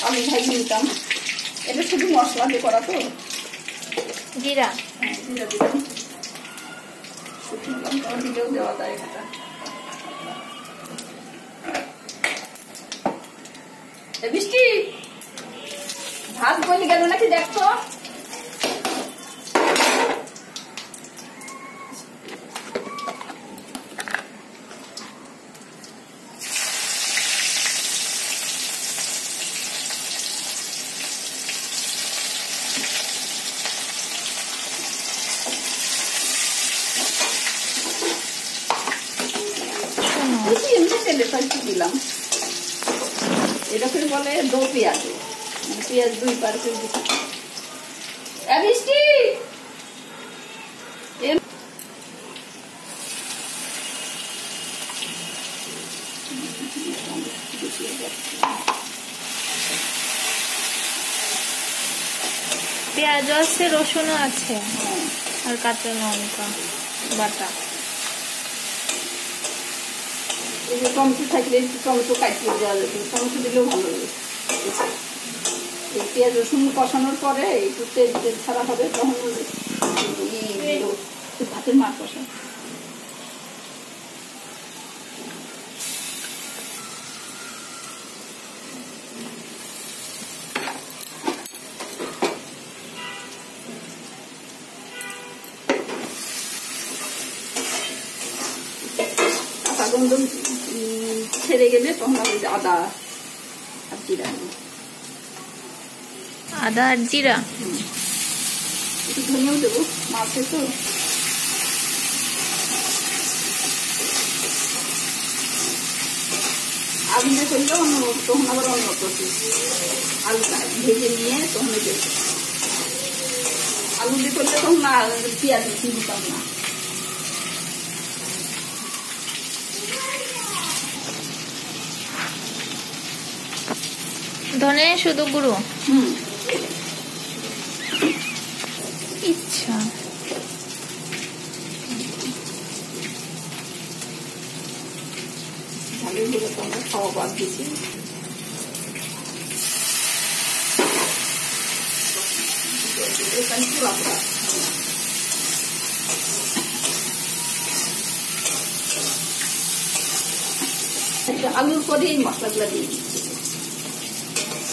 আলু ভাজি নিতাম। এটা শুধু মশলা দিয়ে করা তো। জিরা, জিরা দিলাম, শুকনো লঙ্কা দিলেও দেওয়া যায় এটা। বৃষ্টি ভাত বলে গেল নাকি দেখতো। এমনি তেলে দিলাম। এটাকে বলে দো পেঁয়াজ, পেঁয়াজ 2 পার করে দিচ্ছি। বৃষ্টি পেঁয়াজ আছে, রসুনও আছে, আর কাঁচা লঙ্কা বাটা। টমেটো থাকলে টমেটো কাটিয়ে দেওয়া যেত, টমেটো দিলেও ভালো লাগে। পেঁয়াজ রসুন কষানোর পরে একটু তেল ছাড়া হবে, তখন ভাতের মাছ কষা। গন্ধ ছেড়ে গেলে তখন আদা আর জিরা, আদা আর জিরা একটু ধনিয়াও দেবো, মাছে তো। আলু দিয়ে করলে অন্য, তখন আবার অন্য প্রসেস। আলুটা ভেজে নিয়ে তখন দেবো। আলু দিয়ে করলে তখন পেঁয়াজ দিতাম না। ধনে শুধু গুঁড়ো, ইচ্ছা। ভালোই গুঁড়ো তো আমরা খাওয়া বাদ দিচ্ছি। আলুর পরে এই মশলাগুলো দিয়ে দিচ্ছি।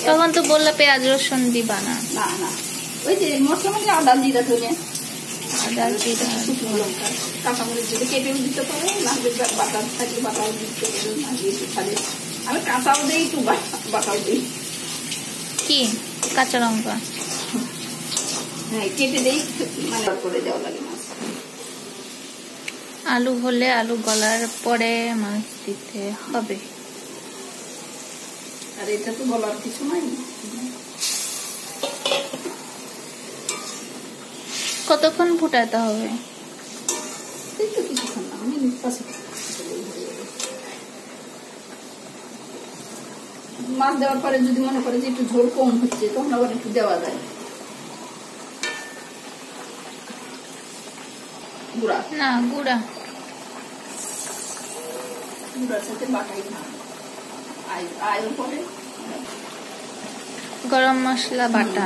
তখন তো বললে পেঁয়াজ রসুন দিবা না। না না, ওই যে মশলা মানে আদা জিরা ধনে, আদা জিরা শুকনো লঙ্কা, কাঁচামরিচ যদি কেটেও দিতে পারে, না বাটা থাকলে বাটাও দিতে পারে, না দিয়ে খালি আমি কাঁচাও দিই, একটু বাটাও দিই। কি কাঁচা লঙ্কা? হ্যাঁ কেটে দিই, মানে করে দেওয়া লাগে মাছ। আলু হলে আলু গলার পরে মাছ দিতে হবে। আর এটা তো বলার কিছু নাই। কতক্ষণ ফুটাতে হবে? এই তো কিছুক্ষণ না, মিনিট 5। মাছ দেওয়ার পরে যদি মনে করে যে একটু ঝোল কম হচ্ছে, তখন আবার একটু দেওয়া যায় গুঁড়া। না গুঁড়ার সাথে বাটাই না, আয়ের পরে গরম মশলা বাটা।